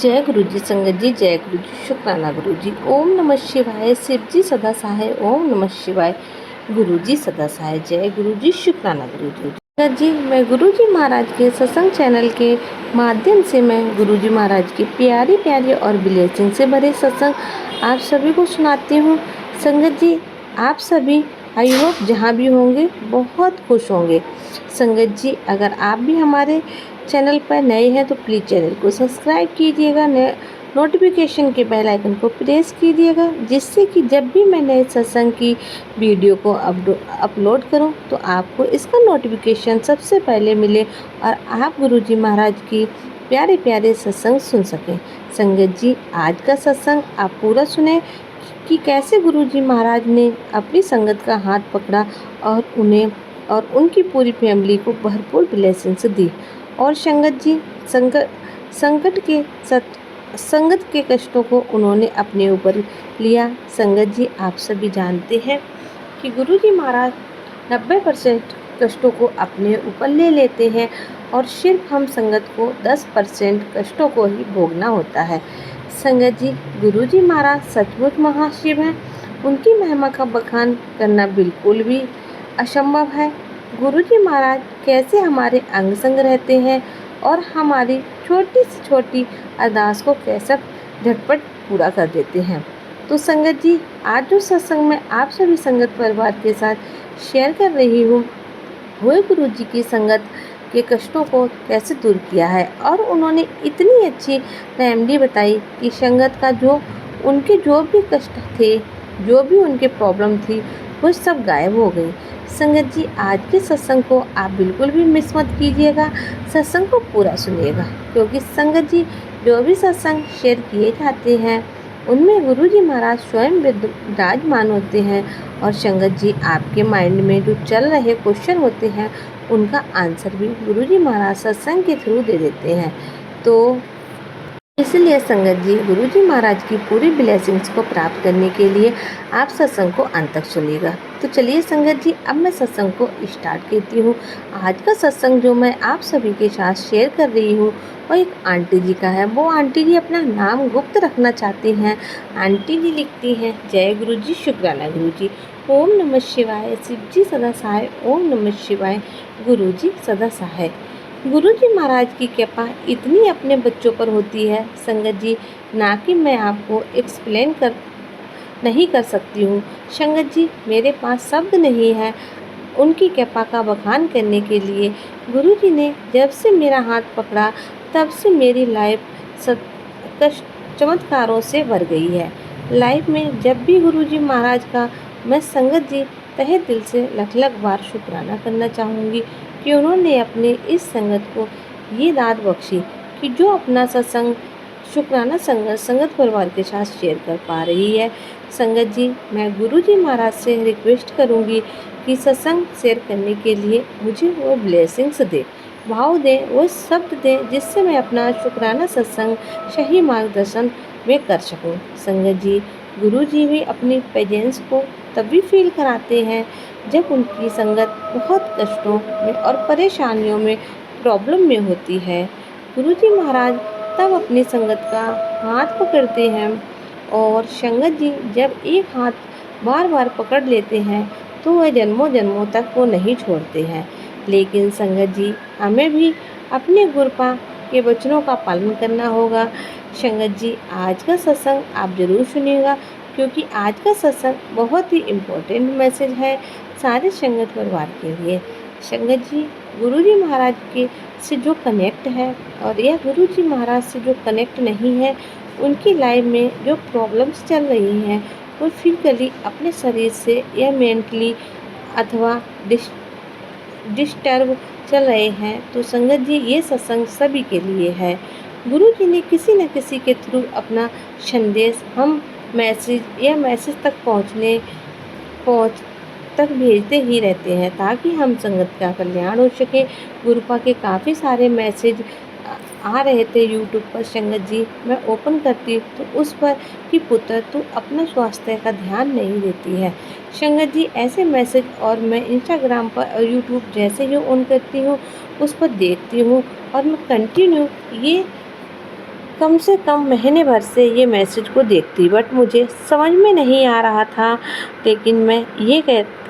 जय गुरु जी। संगत जी, जय गुरु जी, शुक्राना गुरु जी। ओम नमः शिवाय। शिव जी सदा सहाय। ओम नमः शिवाय। गुरु जी सदा सहाय। जय गुरु जी, शुक्राना गुरु जी। संगत जी, मैं गुरु जी महाराज के सत्संग चैनल के माध्यम से मैं गुरु जी महाराज की प्यारी प्यारी और ब्लेसिंग से भरे सत्संग आप सभी को सुनाती हूँ। संगत जी, आप सभी आई होप जहाँ भी होंगे बहुत खुश होंगे। संगत जी, अगर आप भी हमारे चैनल पर नए हैं तो प्लीज़ चैनल को सब्सक्राइब कीजिएगा, नोटिफिकेशन के बेल आइकन को प्रेस कीजिएगा, जिससे कि जब भी मैं नए सत्संग की वीडियो को अपलोड करूं तो आपको इसका नोटिफिकेशन सबसे पहले मिले और आप गुरुजी महाराज की प्यारे प्यारे सत्संग सुन सकें। संगत जी, आज का सत्संग आप पूरा सुने कि कैसे गुरुजी महाराज ने अपनी संगत का हाथ पकड़ा और उन्हें और उनकी पूरी फैमिली को भरपूर ब्लेसिंग्स दी। और संगत जी, संगत के कष्टों को उन्होंने अपने ऊपर लिया। संगत जी, आप सभी जानते हैं कि गुरुजी महाराज 90% कष्टों को अपने ऊपर ले लेते हैं और सिर्फ हम संगत को 10% कष्टों को ही भोगना होता है। संगत जी, गुरुजी महाराज सचमुच महाशिव हैं। उनकी महिमा का बखान करना बिल्कुल भी असंभव है। गुरुजी महाराज कैसे हमारे अंग संग रहते हैं और हमारी छोटी से छोटी अरदास को कैसे झटपट पूरा कर देते हैं। तो संगत जी, आज जो सत्संग में आप सभी संगत परिवार के साथ शेयर कर रही हूँ, वह गुरुजी की संगत के कष्टों को कैसे दूर किया है और उन्होंने इतनी अच्छी रेमेडी बताई कि संगत का उनके जो भी कष्ट थे, जो भी उनके प्रॉब्लम थी, वो सब गायब हो गई। संगत जी, आज के सत्संग को आप बिल्कुल भी मिस मत कीजिएगा, सत्संग को पूरा सुनिएगा, क्योंकि संगत जी जो भी सत्संग शेयर किए जाते हैं उनमें गुरुजी महाराज स्वयं विराजमान होते हैं। और संगत जी, आपके माइंड में जो चल रहे क्वेश्चन होते हैं उनका आंसर भी गुरुजी महाराज सत्संग के थ्रू दे देते हैं। तो इसलिए संगत जी, गुरुजी महाराज की पूरी ब्लेसिंग्स को प्राप्त करने के लिए आप सत्संग को अंत तक सुनिएगा। तो चलिए संगत जी, अब मैं सत्संग को स्टार्ट करती हूँ। आज का सत्संग जो मैं आप सभी के साथ शेयर कर रही हूँ वो एक आंटी जी का है। वो आंटी जी अपना नाम गुप्त रखना चाहती हैं। आंटी जी लिखती हैं, जय गुरु जी, शुक्राना गुरु जी। ओम नमः शिवाय। शिव जी सदा सहाय। ओम नमः शिवाय। गुरु जी सदा सहाय। गुरुजी महाराज की कृपा इतनी अपने बच्चों पर होती है संगत जी, ना कि मैं आपको एक्सप्लेन नहीं कर सकती हूँ। संगत जी, मेरे पास शब्द नहीं है उनकी कृपा का बखान करने के लिए। गुरुजी ने जब से मेरा हाथ पकड़ा तब से मेरी लाइफ चमत्कारों से भर गई है। लाइफ में जब भी गुरुजी महाराज का मैं संगत जी तहे दिल से लख लख बार शुक्राना करना चाहूँगी कि उन्होंने अपने इस संगत को ये दात बख्शी कि जो अपना सत्संग शुक्राना संगत परिवार के साथ शेयर कर पा रही है। संगत जी, मैं गुरुजी महाराज से रिक्वेस्ट करूँगी कि सत्संग शेयर करने के लिए मुझे वो ब्लेसिंग्स दे, भाव दे, वो शब्द दे, जिससे मैं अपना शुक्राना सत्संग सही मार्गदर्शन में कर सकूं। संगत जी, गुरुजी भी अपनी प्रेजेंस को तभी फील कराते हैं जब उनकी संगत बहुत कष्टों में और परेशानियों में, प्रॉब्लम में होती है। गुरुजी महाराज तब अपनी संगत का हाथ पकड़ते हैं और संगत जी जब एक हाथ बार बार पकड़ लेते हैं तो वह जन्मों जन्मों तक वो नहीं छोड़ते हैं। लेकिन संगत जी, हमें भी अपने गुरुपा के वचनों का पालन करना होगा। संगत जी, आज का सत्संग आप जरूर सुनिएगा, क्योंकि आज का सत्संग बहुत ही इम्पोर्टेंट मैसेज है सारे संगत परिवार के लिए। संगत जी, गुरुजी महाराज के से जो कनेक्ट है और या गुरुजी महाराज से जो कनेक्ट नहीं है, उनकी लाइफ में जो प्रॉब्लम्स चल रही हैं वो फिजिकली अपने शरीर से या मेंटली अथवा डिस्टर्ब चल रहे हैं, तो संगत जी ये सत्संग सभी के लिए है। गुरुजी ने किसी न किसी के थ्रू अपना संदेश हम मैसेज तक भेजते ही रहते हैं ताकि हम संगत का कल्याण हो सके। गुरुपा के काफ़ी सारे मैसेज आ रहे थे यूट्यूब पर। संगत जी, मैं ओपन करती तो उस पर कि पुत्र तू अपना स्वास्थ्य का ध्यान नहीं देती है। संगत जी, ऐसे मैसेज और मैं इंस्टाग्राम पर और यूट्यूब जैसे ही ऑन करती हूँ उस पर देखती हूँ और मैं कंटिन्यू ये कम से कम महीने भर से ये मैसेज को देखती, बट मुझे समझ में नहीं आ रहा था। लेकिन मैं ये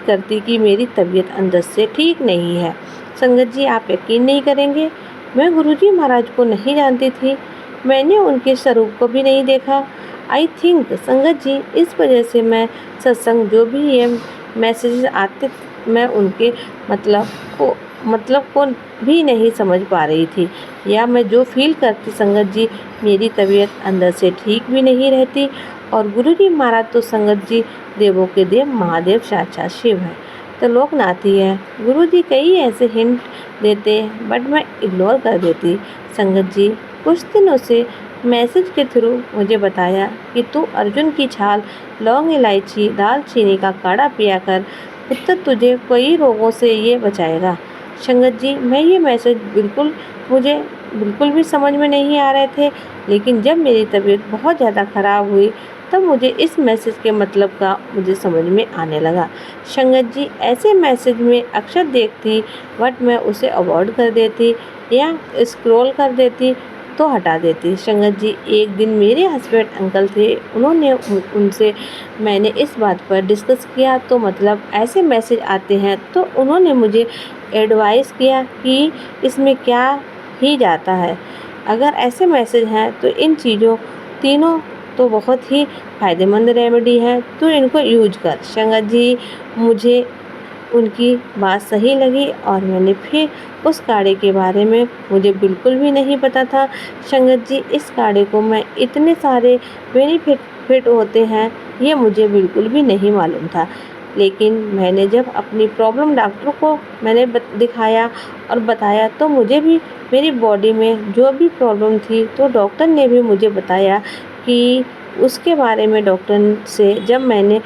करती कि मेरी तबीयत अंदर से ठीक नहीं है। संगत जी, आप यकीन नहीं करेंगे, मैं गुरुजी महाराज को नहीं जानती थी। मैंने उनके स्वरूप को भी नहीं देखा। आई थिंक संगत जी, इस वजह से मैं सत्संग जो भी ये मैसेजेस आते, मैं उनके मतलब को मतलब को भी नहीं समझ पा रही थी, या मैं जो फील करती संगत जी, मेरी तबीयत अंदर से ठीक भी नहीं रहती। और गुरुजी महाराज तो संगत जी देवों के देव महादेव साक्षात शिव है, तो लोकनाथ ही है। गुरुजी कई ऐसे हिंट देते, बट मैं इग्नोर कर देती। संगत जी कुछ दिनों से मैसेज के थ्रू मुझे बताया कि तू अर्जुन की छाल, लौंग, इलायची, दालचीनी का काढ़ा पिया कर, पुत्र तुझे कई रोगों से ये बचाएगा। संगत जी, मैं ये मैसेज मुझे बिल्कुल भी समझ में नहीं आ रहे थे, लेकिन जब मेरी तबीयत बहुत ज़्यादा ख़राब हुई तब मुझे इस मैसेज के मतलब का मुझे समझ में आने लगा। संगत जी, ऐसे मैसेज में अक्सर देखती, बट मैं उसे अवॉइड कर देती या स्क्रॉल कर देती तो हटा देती। संगत जी, एक दिन मेरे हस्बैंड अंकल थे, उनसे मैंने इस बात पर डिस्कस किया, तो मतलब ऐसे मैसेज आते हैं, तो उन्होंने मुझे एडवाइस किया कि इसमें क्या ही जाता है, अगर ऐसे मैसेज हैं तो इन चीज़ों तीनों तो बहुत ही फ़ायदेमंद रेमेडी है, तो इनको यूज कर। संगत जी, मुझे उनकी बात सही लगी और मैंने फिर उस काढ़े के बारे में, मुझे बिल्कुल भी नहीं पता था संगत जी, इस काढ़े को मैं इतने सारे बेनिफिट होते हैं, ये मुझे बिल्कुल भी नहीं मालूम था। लेकिन मैंने जब अपनी प्रॉब्लम डॉक्टर को मैंने दिखाया और बताया, तो मुझे भी मेरी बॉडी में जो भी प्रॉब्लम थी, तो डॉक्टर ने भी मुझे बताया कि उसके बारे में डॉक्टर से जब मैंने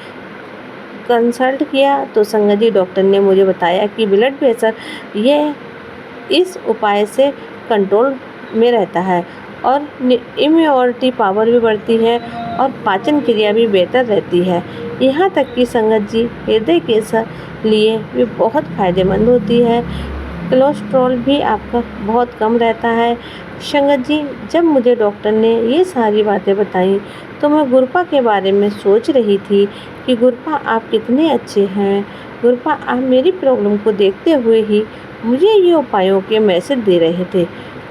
कंसल्ट किया, तो संगत जी डॉक्टर ने मुझे बताया कि ब्लड प्रेशर ये इस उपाय से कंट्रोल में रहता है और इम्यूनिटी पावर भी बढ़ती है और पाचन क्रिया भी बेहतर रहती है। यहाँ तक कि संगत जी हृदय के लिए भी बहुत फ़ायदेमंद होती है। कोलेस्ट्रॉल भी आपका बहुत कम रहता है। संगत जी, जब मुझे डॉक्टर ने ये सारी बातें बताई, तो मैं गुरपा के बारे में सोच रही थी कि गुरपा आप कितने अच्छे हैं। गुरपा आप मेरी प्रॉब्लम को देखते हुए ही मुझे ये उपायों के मैसेज दे रहे थे।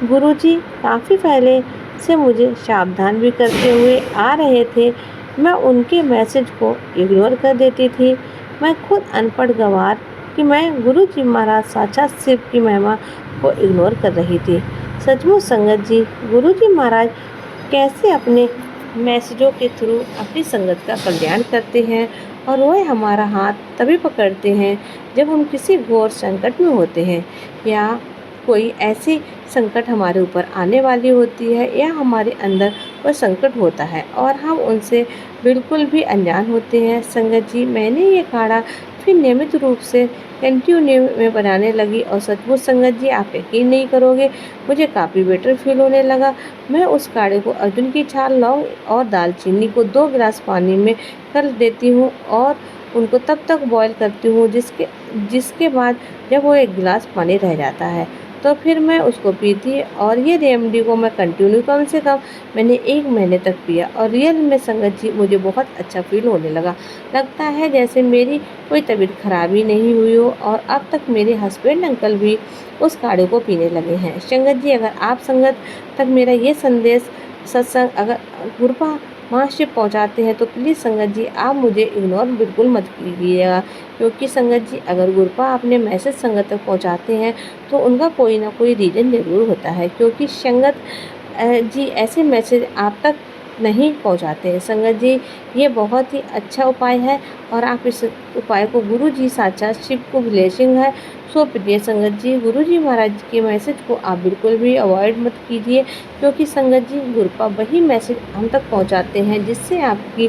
गुरुजी काफ़ी पहले से मुझे सावधान भी करते हुए आ रहे थे। मैं उनके मैसेज को इग्नोर कर देती थी। मैं खुद अनपढ़ गंवार कि मैं गुरुजी महाराज साक्षात शिव की महिमा को इग्नोर कर रही थी। सचमुच संगत जी, गुरुजी महाराज कैसे अपने मैसेजों के थ्रू अपनी संगत का कल्याण करते हैं, और वह हमारा हाथ तभी पकड़ते हैं जब हम किसी घोर संकट में होते हैं, या कोई ऐसी संकट हमारे ऊपर आने वाली होती है, या हमारे अंदर वह संकट होता है और हम उनसे बिल्कुल भी अनजान होते हैं। संगत जी, मैंने ये काढ़ा फिर नियमित रूप से कंटिन्यू में बनाने लगी, और सचमुच संगत जी, आप यकीन नहीं करोगे, मुझे काफ़ी बेटर फील होने लगा। मैं उस काढ़े को अर्जुन की छाल, लौंग और दालचीनी को 2 गिलास पानी में कर देती हूँ और उनको तब तक बॉईल करती हूँ जिसके बाद जब वो 1 गिलास पानी रह जाता है, तो फिर मैं उसको पीती। और ये रेमेडी को मैं कंटिन्यू कम से कम मैंने 1 महीने तक पिया, और रियल में संगत जी मुझे बहुत अच्छा फील होने लगा। लगता है जैसे मेरी कोई तबीयत खराब ही नहीं हुई हो, और अब तक मेरे हस्बैंड अंकल भी उस काढ़े को पीने लगे हैं। संगत जी, अगर आप संगत तक मेरा ये संदेश सत्संग अगर गुरपा महाशिव पहुँचाते हैं, तो प्लीज़ संगत जी, आप मुझे इग्नोर बिल्कुल मत कीजिएगा, क्योंकि संगत जी, अगर गुरपा अपने मैसेज संगत तक पहुँचाते हैं, तो उनका कोई ना कोई रीज़न ज़रूर होता है, क्योंकि संगत जी ऐसे मैसेज आप तक नहीं पहुंचाते हैं। संगत जी, ये बहुत ही अच्छा उपाय है, और आप इस उपाय को गुरु जी साक्षात शिव को ब्लेसिंग है, सो प्रिय संगत जी, गुरु जी महाराज के मैसेज को आप बिल्कुल भी अवॉइड मत कीजिए, क्योंकि संगत जी गुरपा वही मैसेज हम तक पहुंचाते हैं जिससे आपकी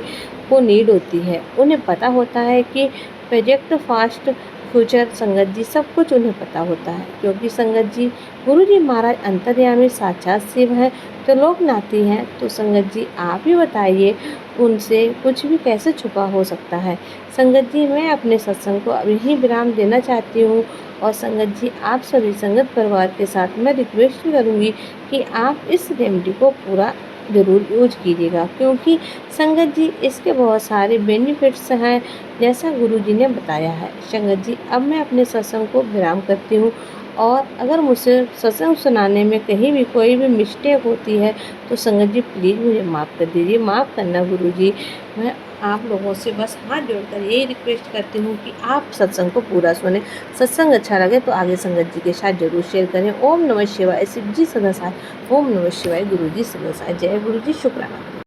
को नीड होती है। उन्हें पता होता है कि प्रोजेक्ट फास्ट फ्यूचर, संगत जी सब कुछ उन्हें पता होता है, क्योंकि संगत जी गुरु जी महाराज अंतर्यामी साक्षात शिव हैं, तो लोकनाथी हैं। तो संगत जी, आप ही बताइए, उनसे कुछ भी कैसे छुपा हो सकता है। संगत जी, मैं अपने सत्संग को अभी ही विराम देना चाहती हूँ, और संगत जी, आप सभी संगत परिवार के साथ मैं रिक्वेस्ट करूँगी कि आप इस रेमेडी को पूरा ज़रूर यूज कीजिएगा, क्योंकि संगत जी इसके बहुत सारे बेनिफिट्स हैं जैसा गुरुजी ने बताया है। संगत जी अब मैं अपने सत्संग को विराम करती हूँ, और अगर मुझसे सत्संग सुनाने में कहीं भी कोई भी मिस्टेक होती है तो संगत जी प्लीज़ मुझे माफ़ कर दीजिए, माफ़ करना गुरुजी। मैं आप लोगों से बस हाथ जोड़कर यही रिक्वेस्ट करती हूँ कि आप सत्संग को पूरा सुने। सत्संग अच्छा लगे तो आगे संगत जी के साथ ज़रूर शेयर करें। ओम नमः शिवाय। शिव जी सदा साथ। ओम नमः शिवाय। गुरु जी सदा साथ। जय गुरु जी। शुक्राना।